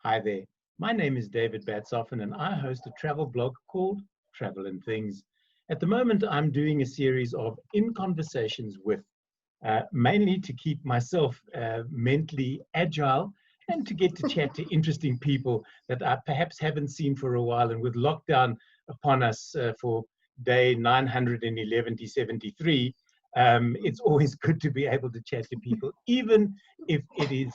Hi there. My name is David Batsoffen and I host a travel blog called Travel and Things. At the moment, I'm doing a series of In Conversations With, mainly to keep myself mentally agile and to get to chat to interesting people that I perhaps haven't seen for a while. And with lockdown upon us for day 911-73, it's always good to be able to chat to people, even if it is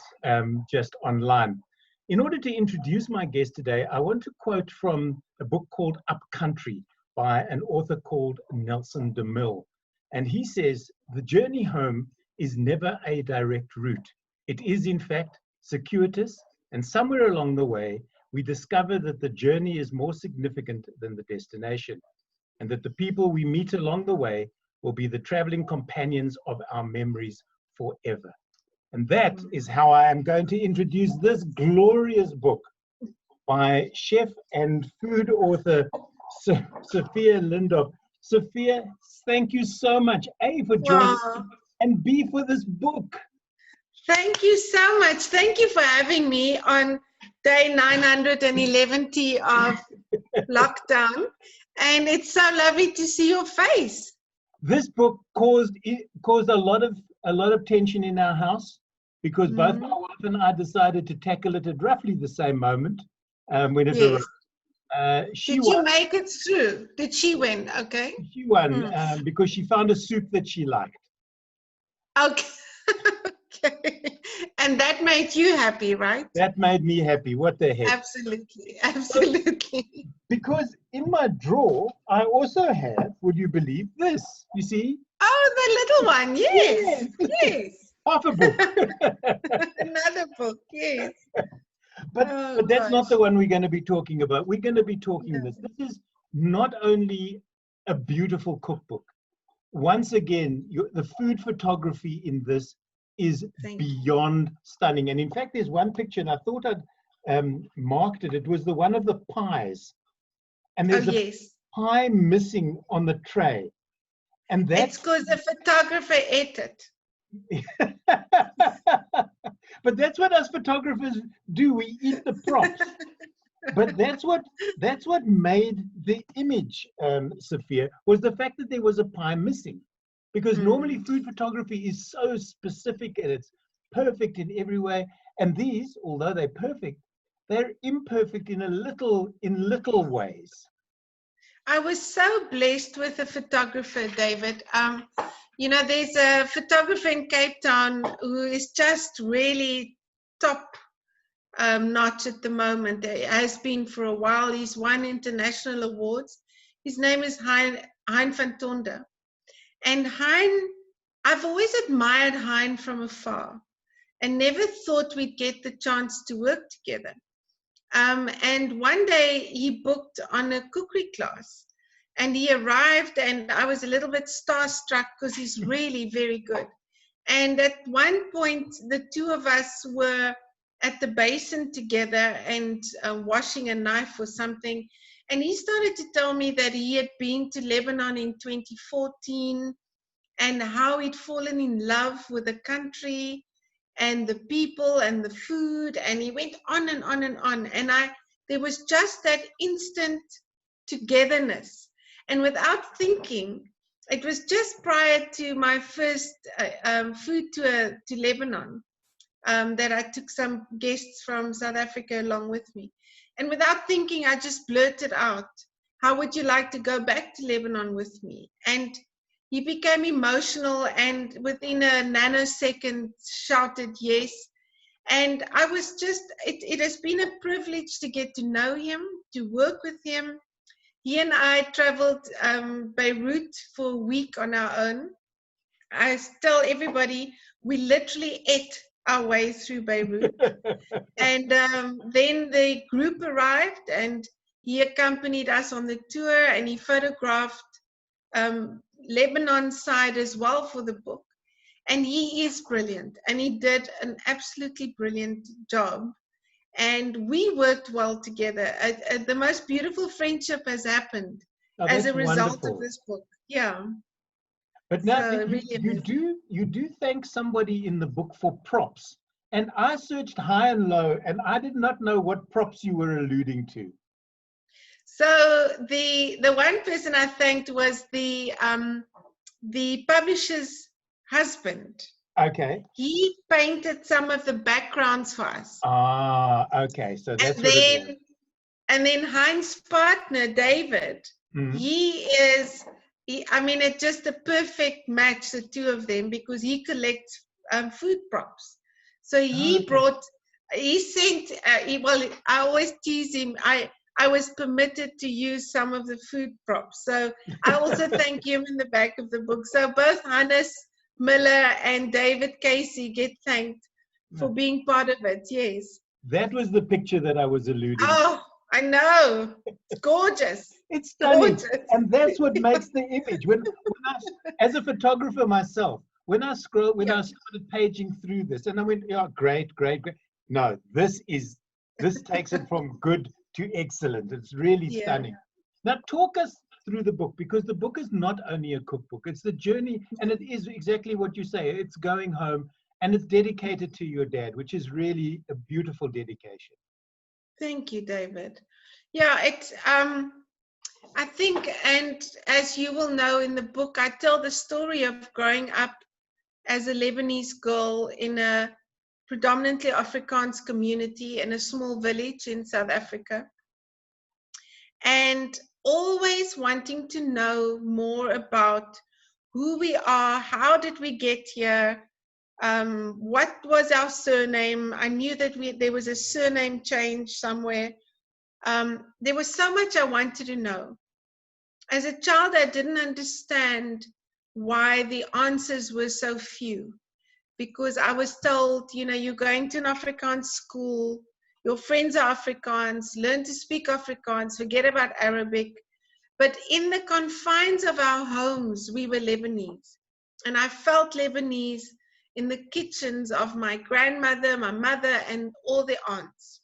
just online. In order to introduce my guest today, I want to quote from a book called Upcountry by an author called Nelson DeMille. And he says, "The journey home is never a direct route. It is, in fact, circuitous, and somewhere along the way, we discover that the journey is more significant than the destination, and that the people we meet along the way will be the traveling companions of our memories forever." And that is how I am going to introduce this glorious book by chef and food author Sophia Lindop. Sophia, thank you so much, A, for joining me, and B, for this book. Thank you so much. Thank you for having me on day 911 of lockdown. And it's so lovely to see your face. This book caused a lot of tension in our house, because both my wife and I decided to tackle it at roughly the same moment when it arrived. Did you make it through? Did she win? Okay. She won because she found a soup that she liked. Okay. Okay. And that made you happy, right? That made me happy. What the heck? Absolutely. Absolutely. Because in my drawer, I also have, would you believe this? You see? Oh, the little one. Yes. Yes. Half a book. Another book. Yes. But that's not the one we're going to be talking about. We're going to be talking this. This is not only a beautiful cookbook. Once again, the food photography in this is beyond stunning. And in fact, there's one picture, and I thought I'd marked it. It was the one of the pies. And there's a pie missing on the tray. And that's because the photographer ate it. But that's what us photographers do. We eat the props. But that's what made the image, Sophia, was the fact that there was a pie missing. Because normally food photography is so specific and it's perfect in every way. And these, although they're perfect, they're imperfect in little ways. I was so blessed with a photographer, David. You know, there's a photographer in Cape Town who is just really top notch at the moment. He has been for a while. He's won international awards. His name is Hein van Tonder. And Hein, I've always admired Hein from afar and never thought we'd get the chance to work together. And one day he booked on a cookery class. And he arrived, and I was a little bit starstruck because he's really very good. And at one point, the two of us were at the basin together and washing a knife or something. And he started to tell me that he had been to Lebanon in 2014 and how he'd fallen in love with the country and the people and the food. And he went on and on and on. And there was just that instant togetherness. And without thinking, it was just prior to my first food tour to Lebanon that I took some guests from South Africa along with me. And without thinking, I just blurted out, "How would you like to go back to Lebanon with me?" And he became emotional and within a nanosecond shouted yes. And I was just, it has been a privilege to get to know him, to work with him. He and I traveled Beirut for a week on our own. I tell everybody, we literally ate our way through Beirut. And then the group arrived and he accompanied us on the tour and he photographed Lebanon side as well for the book. And he is brilliant and he did an absolutely brilliant job. And we worked well together. The most beautiful friendship has happened as a result of this book. Yeah. But now you do thank somebody in the book for props. And I searched high and low, and I did not know what props you were alluding to. So the one person I thanked was the publisher's husband. Okay. He painted some of the backgrounds for us. Ah, okay. So that's And what it was. then Heinz's partner, David, I mean, it's just a perfect match, the two of them, because he collects food props. So he sent, well, I always tease him. I was permitted to use some of the food props. So I also thank him in the back of the book. So both Hannes Miller and David Casey get thanked for being part of it. Yes. That was the picture that I was alluding to. Oh, I know. It's gorgeous. It's stunning. Gorgeous. And that's what makes the image. When as a photographer myself, when I started paging through this, and I went, yeah, great. No, this takes it from good to excellent. It's really stunning. Now talk us through the book, because the book is not only a cookbook, it's the journey, and it is exactly what you say. It's going home, and it's dedicated to your dad, which is really a beautiful dedication. Thank you, David. Yeah, it's I think, and as you will know in the book, I tell the story of growing up as a Lebanese girl in a predominantly Afrikaans community in a small village in South Africa, and always wanting to know more about who we are, how did we get here, what was our surname. I knew that there was a surname change somewhere. There was so much I wanted to know. As a child, I didn't understand why the answers were so few, because I was told, you're going to an Afrikaans school, your friends are Afrikaans, learn to speak Afrikaans, forget about Arabic. But in the confines of our homes, we were Lebanese. And I felt Lebanese in the kitchens of my grandmother, my mother, and all the aunts.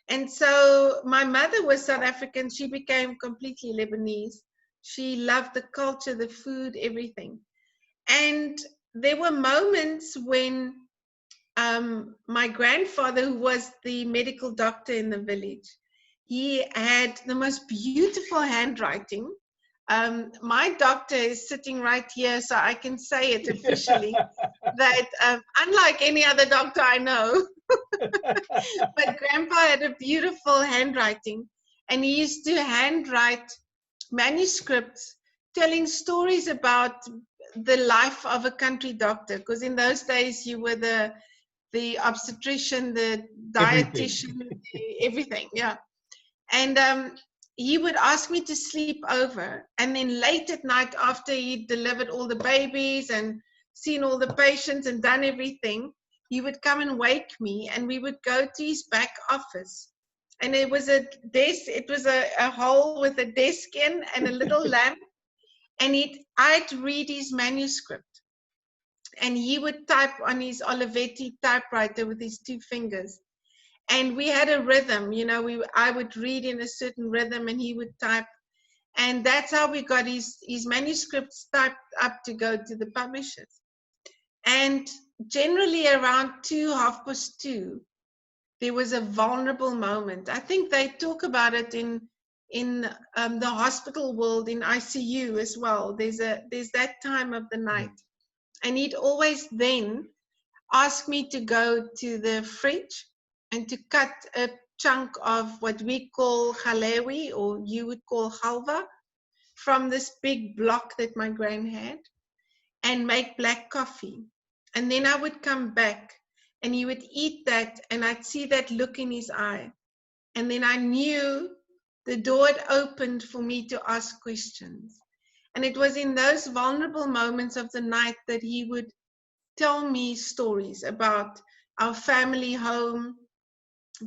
And so my mother was South African. She became completely Lebanese. She loved the culture, the food, everything. And there were moments when my grandfather, who was the medical doctor in the village, he had the most beautiful handwriting. My doctor is sitting right here, so I can say it officially, that unlike any other doctor I know, but Grandpa had a beautiful handwriting, and he used to handwrite manuscripts telling stories about the life of a country doctor, because in those days you were the obstetrician, the dietitian, everything, yeah. And he would ask me to sleep over, and then late at night, after he delivered all the babies and seen all the patients and done everything, he would come and wake me, and we would go to his back office. And it was a desk, it was a hole with a desk in and a little lamp, and I'd read his manuscript, and he would type on his Olivetti typewriter with his 2 fingers. And we had a rhythm, I would read in a certain rhythm and he would type. And that's how we got his manuscripts typed up to go to the publishers. And generally around 2:30, there was a vulnerable moment. I think they talk about it in the hospital world, in ICU as well. There's that time of the night. And he'd always then ask me to go to the fridge and to cut a chunk of what we call halewi, or you would call halva, from this big block that my gran had, and make black coffee. And then I would come back and he would eat that, and I'd see that look in his eye. And then I knew the door had opened for me to ask questions. And it was in those vulnerable moments of the night that he would tell me stories about our family home,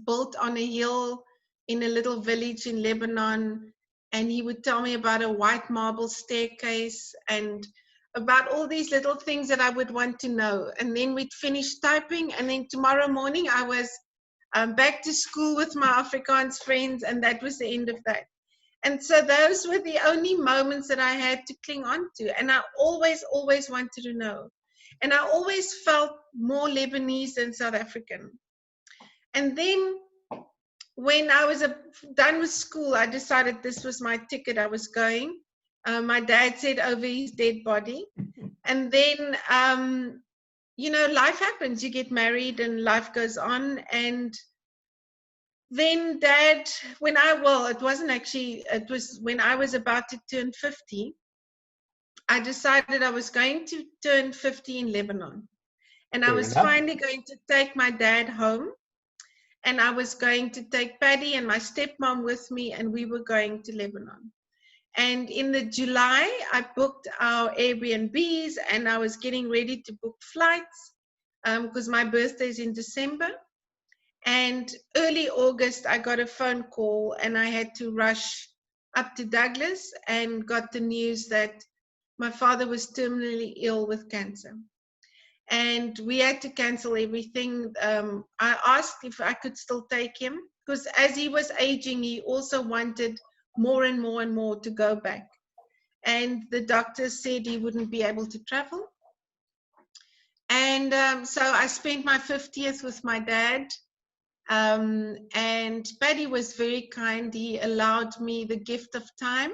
built on a hill in a little village in Lebanon. And he would tell me about a white marble staircase and about all these little things that I would want to know. And then we'd finish typing, and then tomorrow morning I was back to school with my Afrikaans friends, and that was the end of that. And so those were the only moments that I had to cling on to. And I always wanted to know. And I always felt more Lebanese than South African. And then when I was done with school, I decided this was my ticket. I was going. My dad said over his dead body. And then, life happens. You get married and life goes on. And then Dad, it was when I was about to turn 50, I decided I was going to turn 50 in Lebanon. And I Fair was enough. finally going to take my dad home. And I was going to take Paddy and my stepmom with me, and we were going to Lebanon. And in the July, I booked our Airbnbs, and I was getting ready to book flights because my birthday is in December. And early August, I got a phone call, and I had to rush up to Douglas and got the news that my father was terminally ill with cancer. And we had to cancel everything. I asked if I could still take him, because as he was aging, he also wanted more and more and more to go back. And the doctor said he wouldn't be able to travel. And so I spent my 50th with my dad. And Paddy was very kind. He allowed me the gift of time.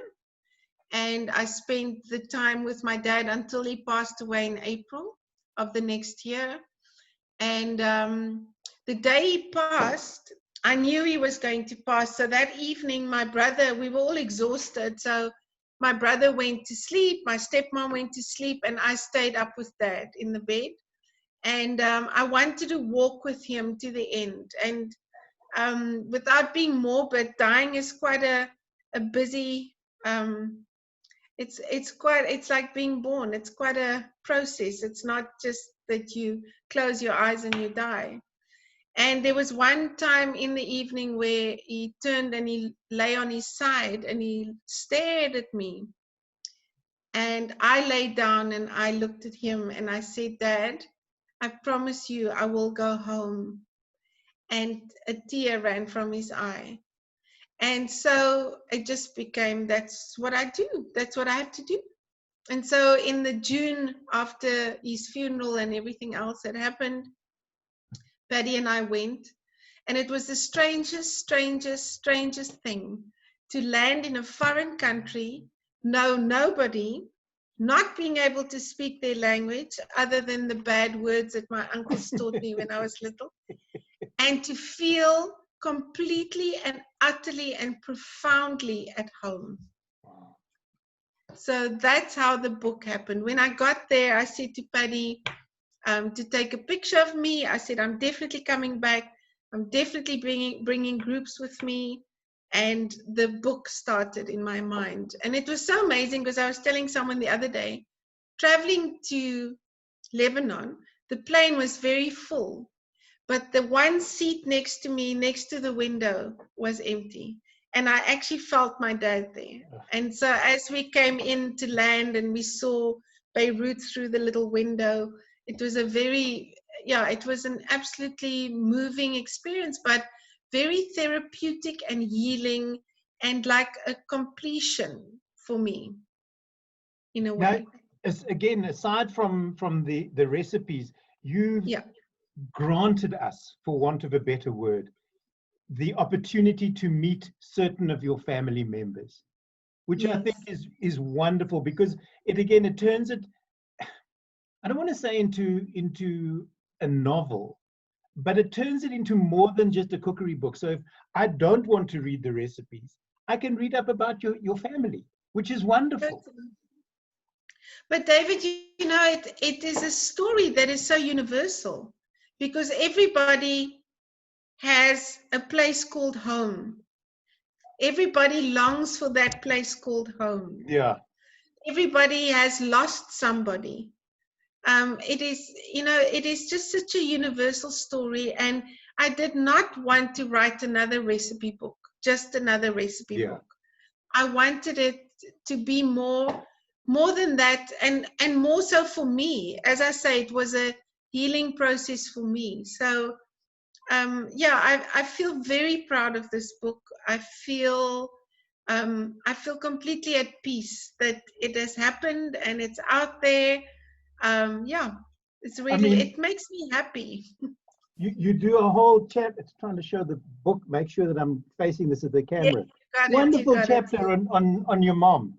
And I spent the time with my dad until he passed away in April of the next year. And the day he passed, I knew he was going to pass. So that evening, my brother, we were all exhausted. So my brother went to sleep, my stepmom went to sleep, and I stayed up with Dad in the bed. And I wanted to walk with him to the end. And without being morbid, dying is quite a busy, it's like being born. It's quite a process. It's not just that you close your eyes and you die. And there was one time in the evening where he turned and he lay on his side and he stared at me. And I lay down and I looked at him and I said, Dad, I promise you I will go home. And a tear ran from his eye. And so it just became, that's what I do. That's what I have to do. And so in the June after his funeral and everything else that happened, Paddy and I went. And it was the strangest, strangest, strangest thing to land in a foreign country, know nobody, not being able to speak their language other than the bad words that my uncles taught me when I was little, and to feel completely and utterly and profoundly at home. So that's how the book happened. When I got there, I said to Paddy to take a picture of me. I said, I'm definitely coming back. I'm definitely bringing groups with me. And the book started in my mind. And it was so amazing because I was telling someone the other day, traveling to Lebanon, the plane was very full. But the one seat next to me, next to the window, was empty. And I actually felt my dad there. And so as we came in to land and we saw Beirut through the little window, it was it was an absolutely moving experience, but very therapeutic and healing and like a completion for me, in a way. Now, again, aside from the recipes, you've granted us, for want of a better word, the opportunity to meet certain of your family members, which I think is wonderful, because it turns it, I don't want to say into a novel, but it turns it into more than just a cookery book. So if I don't want to read the recipes, I can read up about your family, which is wonderful. But David, it is a story that is so universal, because everybody has a place called home. Everybody longs for that place called home. Yeah. Everybody has lost somebody. It is just such a universal story. And I did not want to write another recipe book, just another recipe book. I wanted it to be more than that, and more so for me. As I say, it was a healing process for me. So I feel very proud of this book. I feel completely at peace that it has happened and it's out there. It's I really, mean, it makes me happy. you do a whole chapter. It's trying to show the book. Make sure that I'm facing this at the Yeah, camera. you got it. You Wonderful got it. chapter on your mom.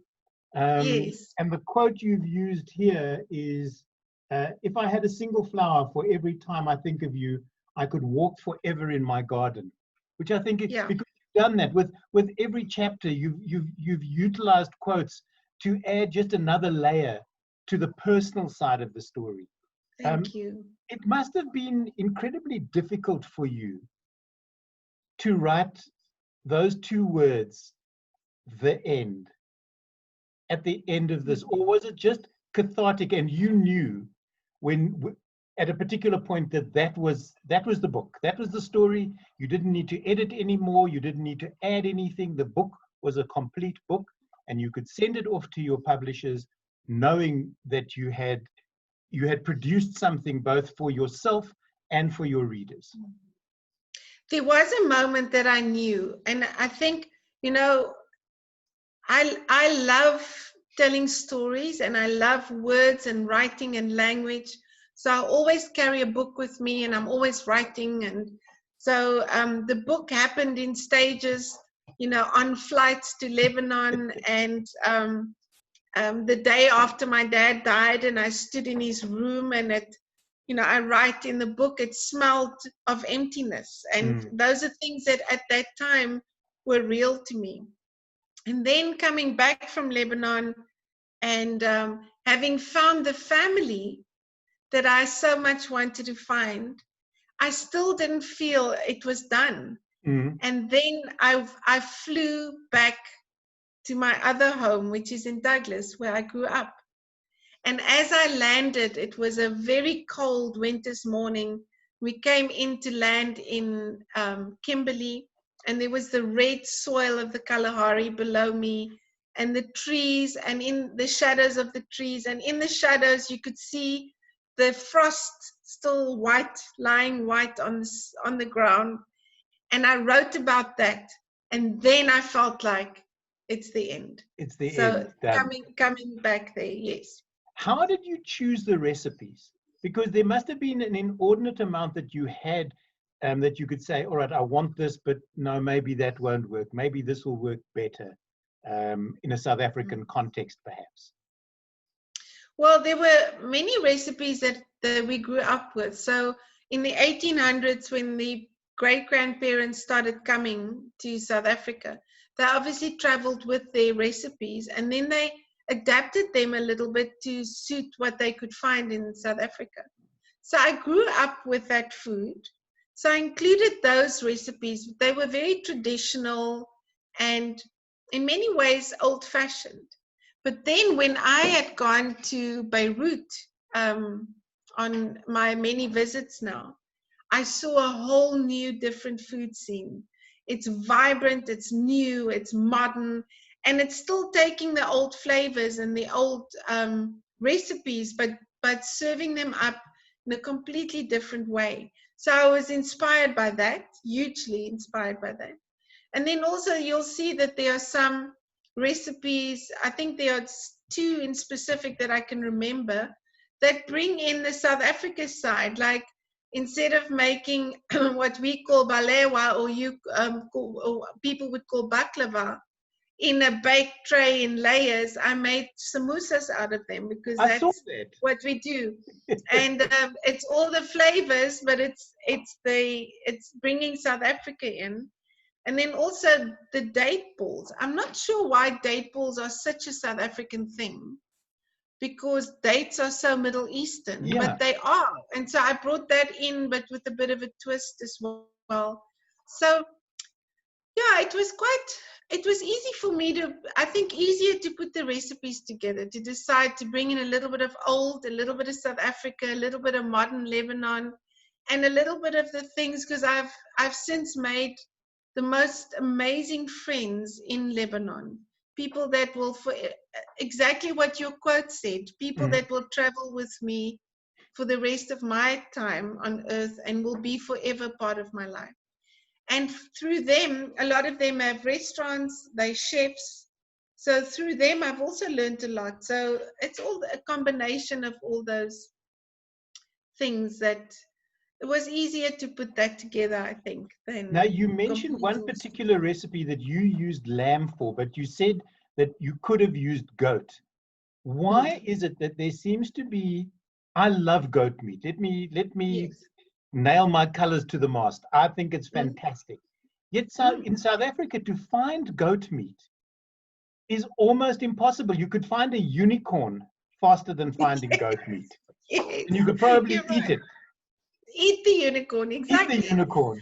Yes. And the quote you've used here is, if I had a single flower for every time I think of you, I could walk forever in my garden. Which I think, Yeah. because you've done that with every chapter, you've utilized quotes to add just another layer to the personal side of the story. Thank you. It must have been incredibly difficult for you to write those two words, the end, at the end of this, or was it just cathartic and you knew when at a particular point that was the book, that was the story, you didn't need to edit anymore, you didn't need to add anything, the book was a complete book and you could send it off to your publishers knowing that you had produced something both for yourself and for your readers? There was a moment that I knew, and I think, you know, I love telling stories and I love words and writing and language. So I always carry a book with me and I'm always writing. And so the book happened in stages, you know, on flights to Lebanon. And the day after my dad died, and I stood in his room, and you know, I write in the book, it smelled of emptiness. And those are things that at that time were real to me. And then coming back from Lebanon and having found the family that I so much wanted to find, I still didn't feel it was done. And then I flew back to my other home, which is in Douglas, where I grew up. And as I landed, it was a very cold winter's morning. We came into land in Kimberley, and there was the red soil of the Kalahari below me, and the trees, and in the shadows of the trees, and in the shadows you could see the frost still white, lying white on the ground. And I wrote about that, and then I felt like it's the end. It's the So end. Done. coming back there, yes. How did you choose the recipes? Because there must have been an inordinate amount that you had, that you could say, all right, I want this, but no, maybe that won't work. Maybe this will work better in a South African context, perhaps. Well, there were many recipes that we grew up with. So in the 1800s, when the great-grandparents started coming to South Africa, they obviously traveled with their recipes, and then they adapted them a little bit to suit what they could find in South Africa. So I grew up with that food. So I included those recipes. They were very traditional and in many ways old-fashioned. But then when I had gone to Beirut on my many visits now, I saw a whole new different food scene. It's vibrant, it's new, it's modern, and it's still taking the old flavors and the old recipes, but serving them up in a completely different way. So I was inspired by that, hugely inspired by that. And then also you'll see that there are some recipes, I think there are two in specific that I can remember, that bring in the South Africa side. Like instead of making what we call balewa, or people would call baklava, in a baked tray in layers, I made samosas out of them, because that's what we do. And it's all the flavors, but it's bringing South Africa in. And then also the date balls. I'm not sure why date balls are such a South African thing, because dates are so Middle Eastern, but they are. And so I brought that in, but with a bit of a twist as well. So yeah, it was easy for me to, I think easier to put the recipes together, to decide to bring in a little bit of old, a little bit of South Africa, a little bit of modern Lebanon, and a little bit of the things, because I've since made the most amazing friends in Lebanon. People that will, for exactly what your quote said, people that will travel with me for the rest of my time on earth and will be forever part of my life. And through them, a lot of them have restaurants, they're chefs. So through them, I've also learned a lot. So it's all a combination of all those things that it was easier to put that together, I think, Now, than you mentioned one completing. particular recipe that you used lamb for, but you said that you could have used goat. Why is it that there seems to be, I love goat meat. Let me Yes. nail my colors to the mast. I think it's Mm, fantastic. Yet mm. in South Africa, to find goat meat is almost impossible. You could find a unicorn faster than finding goat meat. Yes, And you could probably you're eat right. it. Eat the unicorn, Eat the exactly. unicorn.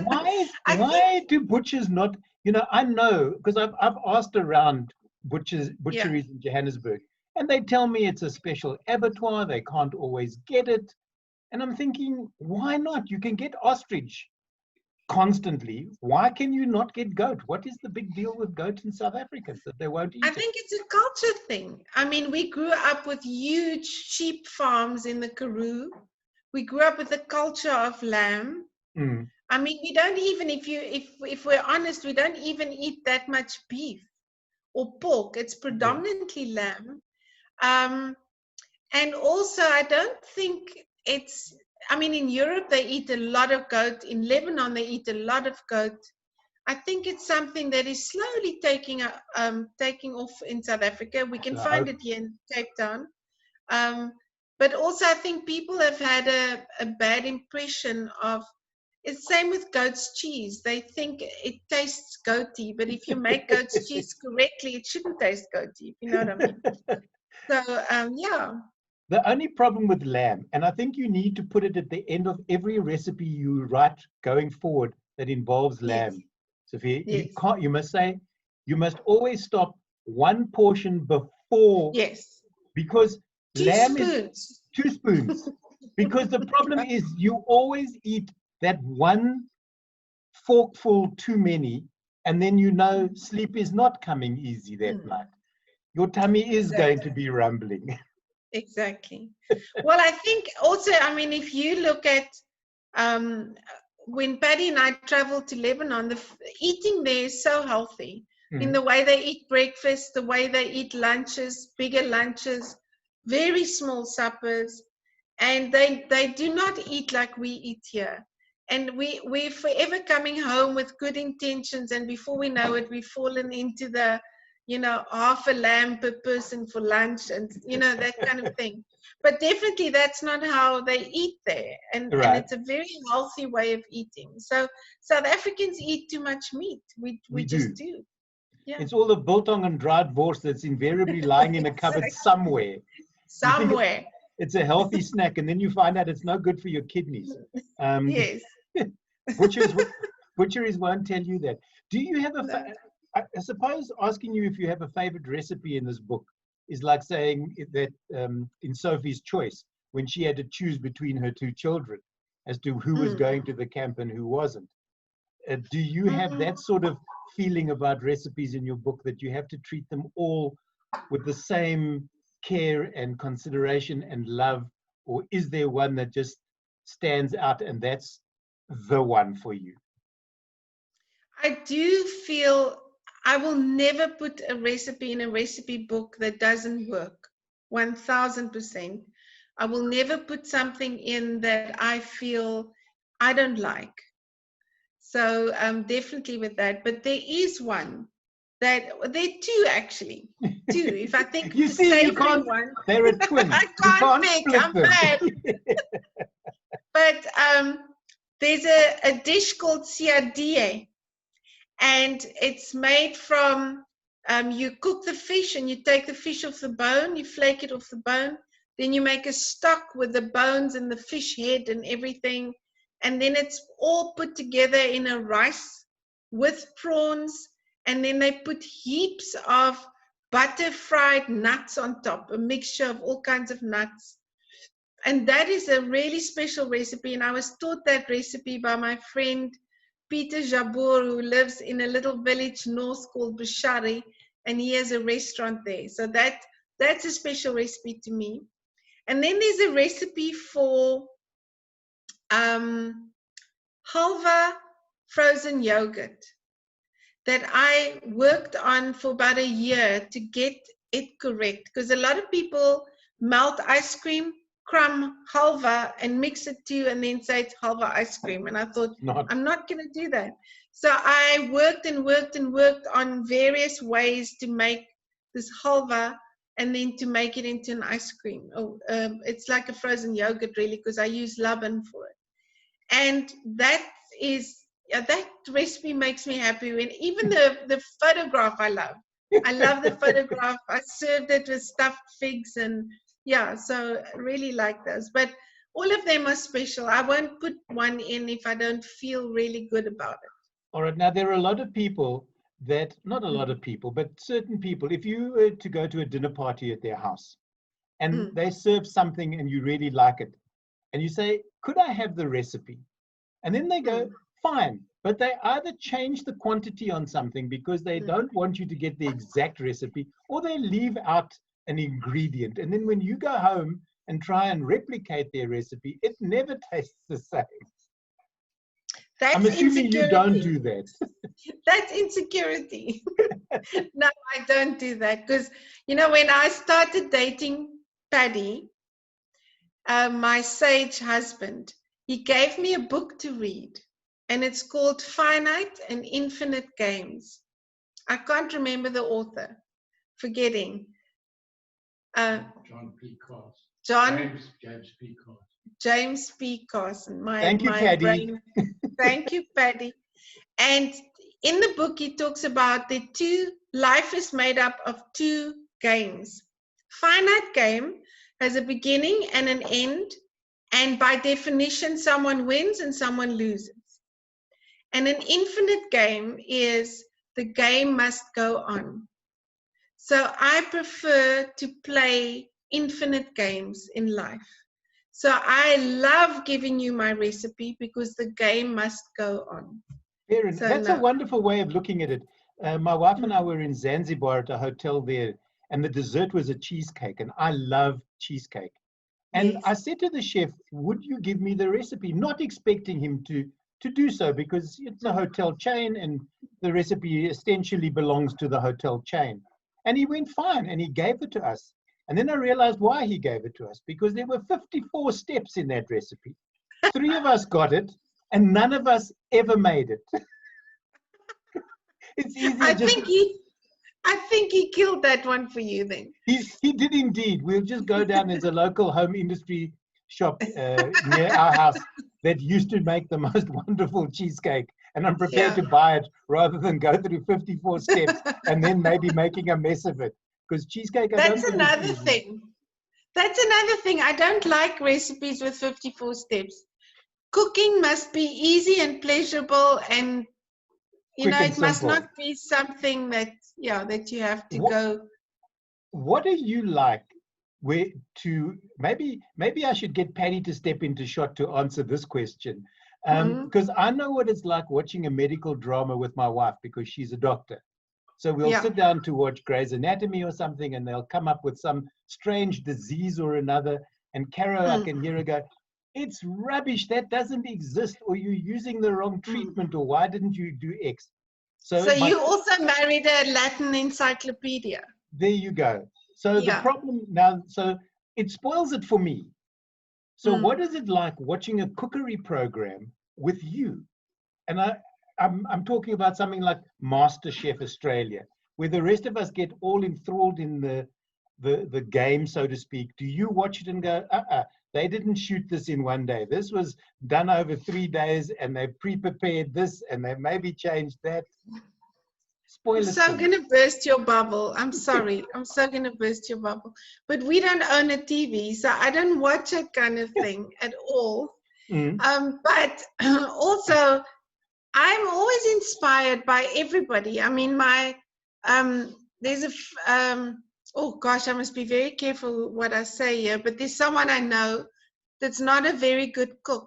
Why I think, why do butchers not, I know because I've asked around yeah. butcheries in Johannesburg, and they tell me it's a special abattoir, they can't always get it. And I'm thinking, why not? You can get ostrich constantly. Why can you not get goat? What is the big deal with goat in South Africa that they won't I eat it? think it's a culture thing. I mean, we grew up with huge sheep farms in the Karoo. We grew up with the culture of lamb. Mm, I mean, we don't even, if we're honest, we don't even eat that much beef or pork. It's yeah. predominantly lamb. Um, and also, I don't think it's, I mean, in Europe, they eat a lot of goat. In Lebanon, they eat a lot of goat. I think it's something that is slowly taking off in South Africa. We can So I find hope. it here in Cape Town. Um, but also, I think people have had a bad impression of it's same with goat's cheese. They think it tastes goaty, but if you make goat's cheese correctly, it shouldn't taste goaty, if you know what I mean. So, yeah. The only problem with lamb, and I think you need to put it at the end of every recipe you write going forward that involves Yes, lamb, Sophia, yes, you must say, you must always stop one portion before, yes. because Two lamb is spoons. 2 spoons. Because the problem is you always eat that one forkful too many, and then sleep is not coming easy that Mm, night. Your tummy is going to exactly. be rumbling. Exactly. Well, I think also, I mean, if you look at um, when Patty and I traveled to Lebanon, eating there is so healthy. In Mm. the way they eat breakfast, the way they eat lunches, bigger lunches, very small suppers, and they do not eat like we eat here. And we're forever coming home with good intentions, and before we know it, we've fallen into the half a lamb per person for lunch, and that kind of thing. But definitely that's not how they eat there, and Right. it's a very healthy way of eating. So South Africans eat too much meat. We We just do. do. Yeah. It's all the biltong and dried wors that's invariably lying in a cupboard Exactly. somewhere. You think Somewhere. it's a healthy snack, and then you find out it's no good for your kidneys. Um, Yes. butchers, butcheries won't tell you that. Do you have No. I suppose asking you if you have a favorite recipe in this book is like saying that in Sophie's Choice, when she had to choose between her two children as to who was Mm. going to the camp and who wasn't. Do you have Mm. that sort of feeling about recipes in your book, that you have to treat them all with the same care and consideration and love? Or is there one that just stands out and that's the one for you? I do feel I will never put a recipe in a recipe book that doesn't work. 1000%. I will never put something in that I feel I don't like. So definitely with that. But there is one there are two actually. Two. If I think of You a see, savory one, they're a twin. I You can't can't pick. split I'm them. bad. But there's a dish called siadie, and it's made from you cook the fish and you take the fish off the bone, you flake it off the bone, then you make a stock with the bones and the fish head and everything, and then it's all put together in a rice with prawns, and then they put heaps of butter fried nuts on top, a mixture of all kinds of nuts. And that is a really special recipe, and I was taught that recipe by my friend Peter Jabor, who lives in a little village north called Bushari, and he has a restaurant there. So that's a special recipe to me. And then there's a recipe for halva frozen yogurt that I worked on for about a year to get it correct. Because a lot of people melt ice cream crumb halva and mix it too, and then say it's halva ice cream. And I thought, I'm not going to do that. So I worked and worked and worked on various ways to make this halva and then to make it into an ice cream. It's like a frozen yogurt, really, because I use laban for it. And that recipe makes me happy. When even the photograph I love. I love the photograph. I served it with stuffed figs, and yeah, so I really like those. But all of them are special. I won't put one in if I don't feel really good about it. All right. Now, there are a lot of people that, not a lot of people, but certain people, if you were to go to a dinner party at their house and they serve something and you really like it, and you say, could I have the recipe? And then they go, fine. But they either change the quantity on something because they don't want you to get the exact recipe, or they leave out an ingredient. And then when you go home and try and replicate their recipe, it never tastes the same. I'm assuming you don't do that. That's insecurity. No, I don't do that. Because, you know, when I started dating Paddy, my sage husband, he gave me a book to read. And it's called Finite and Infinite Games. I can't remember the author. Forgetting. John P. Carson. James P. Carson. James P. Carson. Thank you, Paddy. Thank you, Paddy. And in the book, he talks about life is made up of two games. Finite game has a beginning and an end. And by definition, someone wins and someone loses. And an infinite game is the game must go on. So I prefer to play infinite games in life. So I love giving you my recipe because the game must go on. So that's a wonderful way of looking at it. My wife and I were in Zanzibar at a hotel there, and the dessert was a cheesecake, and I love cheesecake. And I said to the chef, would you give me the recipe? Not expecting him to do so, because it's a hotel chain and the recipe essentially belongs to the hotel chain. And he went fine and he gave it to us. And then I realized why he gave it to us, because there were 54 steps in that recipe. 3 of us got it and none of us ever made it. It's easy. I think he killed that one for you then. He did indeed. We'll just go down. There's a local home industry shop near our house that used to make the most wonderful cheesecake, and I'm prepared to buy it rather than go through 54 steps and then maybe making a mess of it. Because cheesecake, that's another thing. That's another thing. I don't like recipes with 54 steps. Cooking must be easy and pleasurable, and you know, it must not be something that you have to go. What are you like? Maybe I should get Paddy to step into shot to answer this question, because I know what it's like watching a medical drama with my wife, because she's a doctor. So we'll sit down to watch Grey's Anatomy or something, and they'll come up with some strange disease or another, and Caro, I can hear her go, it's rubbish, that doesn't exist, or you're using the wrong treatment, or why didn't you do X? So you also married a Latin encyclopedia. There you go. So the problem now, so it spoils it for me. So what is it like watching a cookery program with you? And I'm talking about something like MasterChef Australia, where the rest of us get all enthralled in the game, so to speak. Do you watch it and go, they didn't shoot this in one day. This was done over 3 days, and they pre-prepared this, and they maybe changed that. Spoil it. So I'm going to burst your bubble. I'm sorry. I'm so going to burst your bubble. But we don't own a TV, so I don't watch that kind of thing at all. But also, I'm always inspired by everybody. I mean, there's oh gosh, I must be very careful what I say here, but there's someone I know that's not a very good cook,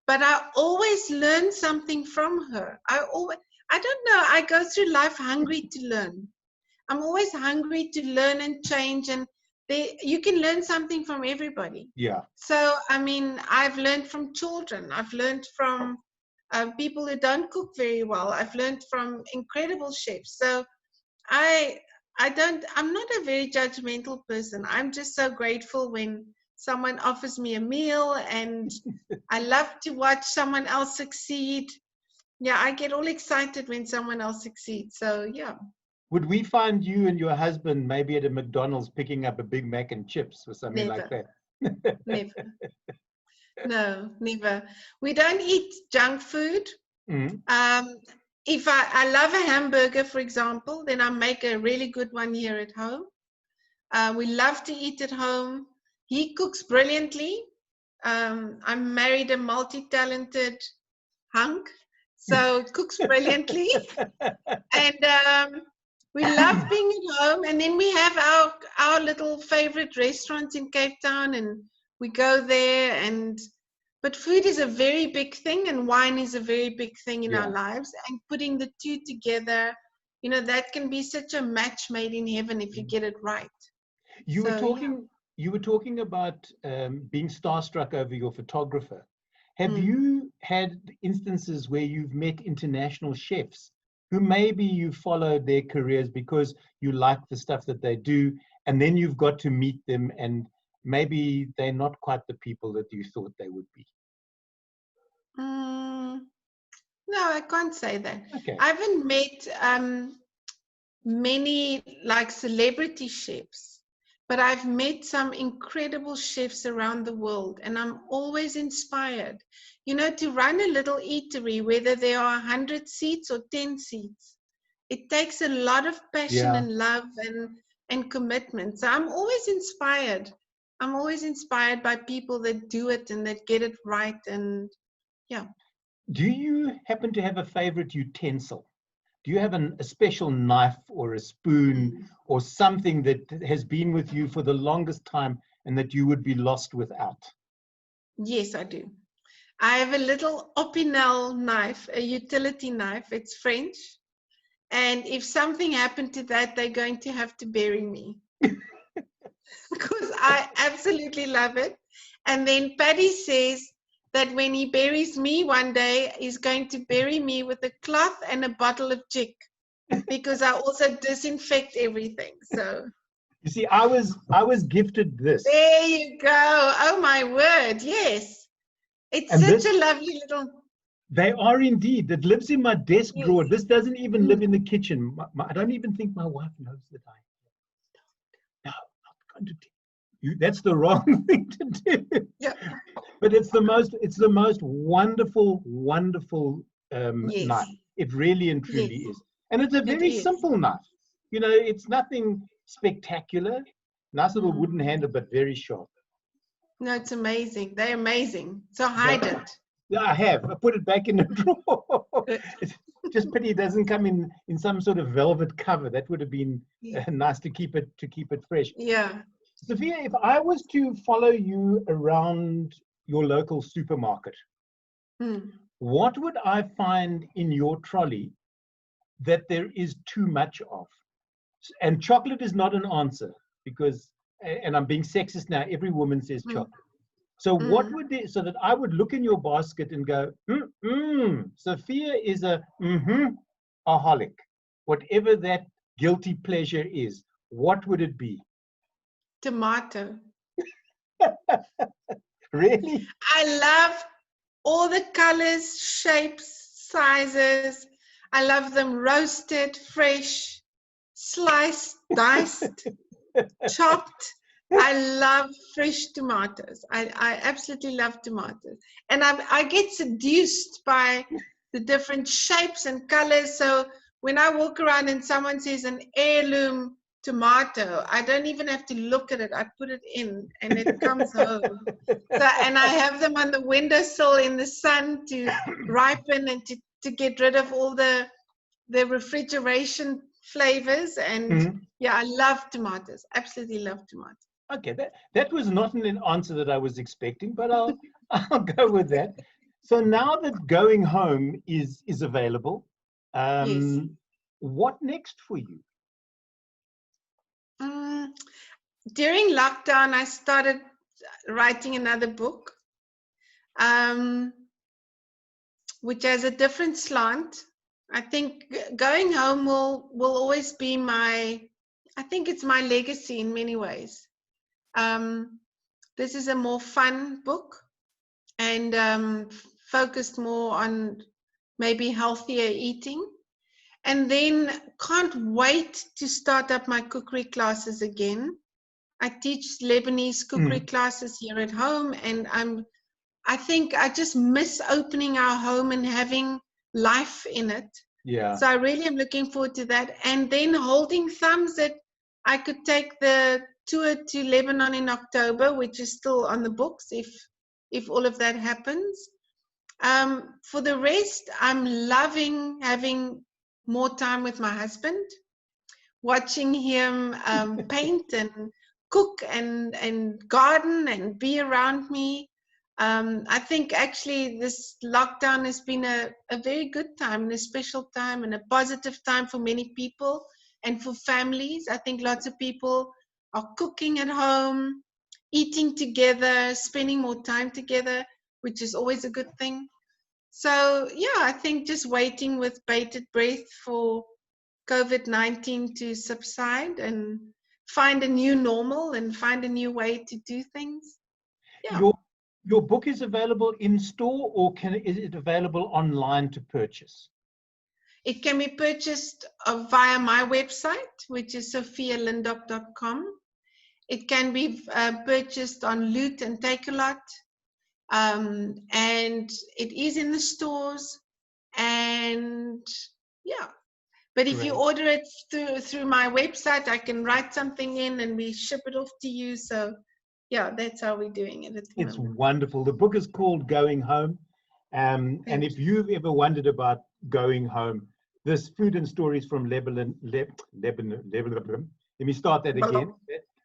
but I always learn something from her. I don't know, I go through life hungry to learn. I'm always hungry to learn and change, and you can learn something from everybody. Yeah. So, I mean, I've learned from children. I've learned from people who don't cook very well. I've learned from incredible chefs. So I'm not a very judgmental person. I'm just so grateful when someone offers me a meal, and I love to watch someone else succeed. Yeah, I get all excited when someone else succeeds. So yeah. Would we find you and your husband maybe at a McDonald's picking up a Big Mac and chips or something like that? Never. No, never. We don't eat junk food. If I love a hamburger, for example, then I make a really good one here at home. We love to eat at home. He cooks brilliantly. I married a multi-talented hunk, so cooks brilliantly. And we love being at home. And then we have our little favorite restaurants in Cape Town, and we go there. But food is a very big thing, and wine is a very big thing in our lives. And putting the two together, you know, that can be such a match made in heaven if you get it right. You were talking about being starstruck over your photographer. Have you had instances where you've met international chefs who maybe you followed their careers because you like the stuff that they do, and then you've got to meet them and maybe they're not quite the people that you thought they would be? No, I can't say that. Okay. I haven't met many like celebrity chefs, but I've met some incredible chefs around the world, and I'm always inspired. You know, to run a little eatery, whether there are 100 seats or 10 seats, it takes a lot of passion and love and commitment. So I'm always inspired. I'm always inspired by people that do it and that get it right. And yeah. Do you happen to have a favorite utensil? Do you have a special knife or a spoon or something that has been with you for the longest time and that you would be lost without? Yes, I do. I have a little Opinel knife, a utility knife. It's French. And if something happened to that, they're going to have to bury me. Because I absolutely love it. And then Paddy says that when he buries me one day, he's going to bury me with a cloth and a bottle of Jik, because I also disinfect everything. So you see, I was gifted this. There you go. Oh my word, yes. It's such a lovely little... They are indeed. It lives in my desk drawer. This doesn't even live in the kitchen. I don't even think my wife knows that I... No, I'm going to tell you. That's the wrong thing to do. Yeah. But it's the most wonderful, wonderful knife. It really and truly is. And it's a very simple knife. You know, it's nothing spectacular. Nice little wooden handle, but very sharp. No, it's amazing. They're amazing. So hide it. Yeah, I have. I put it back in the drawer. It's just pity it doesn't come in some sort of velvet cover. That would have been nice to keep it fresh. Yeah. Sophia, if I was to follow you around your local supermarket, what would I find in your trolley that there is too much of? And chocolate is not an answer, because, and I'm being sexist now, every woman says chocolate. So what would they, so that I would look in your basket and go, Sophia is a aholic. Whatever that guilty pleasure is, what would it be? Tomato. Really? I love all the colors, shapes, sizes. I love them roasted, fresh, sliced, diced, chopped. I love fresh tomatoes. I absolutely love tomatoes. And I get seduced by the different shapes and colors. So when I walk around and someone says an heirloom tomato, I don't even have to look at it. I put it in and it comes home. And I have them on the windowsill in the sun to ripen and to get rid of all the refrigeration flavors. And yeah, I love tomatoes. Absolutely love tomatoes. Okay, that was not an answer that I was expecting, but I'll go with that. So now that going home is available, what next for you? During lockdown, I started writing another book, which has a different slant. I think going home will always be I think it's my legacy in many ways. This is a more fun book and focused more on maybe healthier eating. And then can't wait to start up my cookery classes again. I teach Lebanese cookery classes here at home, and I think I just miss opening our home and having life in it. Yeah. So I really am looking forward to that. And then holding thumbs that I could take the tour to Lebanon in October, which is still on the books if all of that happens. For the rest, I'm loving having more time with my husband, watching him paint and cook and garden and be around me. I think actually this lockdown has been a very good time and a special time and a positive time for many people and for families. I think lots of people are cooking at home, eating together, spending more time together, which is always a good thing. So yeah, I think just waiting with bated breath for COVID-19 to subside and find a new normal and find a new way to do things. Yeah. Your book is available in store, or is it available online to purchase? It can be purchased via my website, which is sophialindop.com. It can be purchased on Loot and Take-A-Lot. And it is in the stores. And yeah. But if you order it through my website, I can write something in and we ship it off to you. So yeah, that's how we're doing it at the moment. It's wonderful. The book is called Going Home. And if you've ever wondered about going home, this Food and Stories from Lebanon. Let me start that again.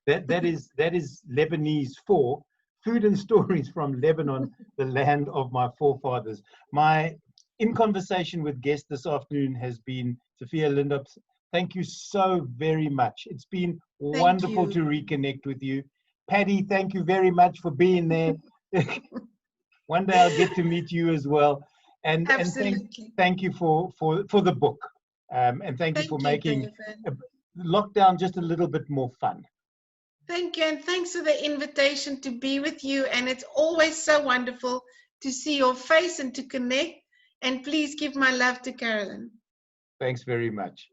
That is Lebanese for Food and Stories from Lebanon, the land of my forefathers. My in conversation with guest this afternoon has been Sophia Lindop. Thank you so very much. It's been wonderful to reconnect with you. Paddy, thank you very much for being there. One day I'll get to meet you as well. And thank you for the book. And thank you for making lockdown just a little bit more fun. Thank you. And thanks for the invitation to be with you. And it's always so wonderful to see your face and to connect. And please give my love to Carolyn. Thanks very much.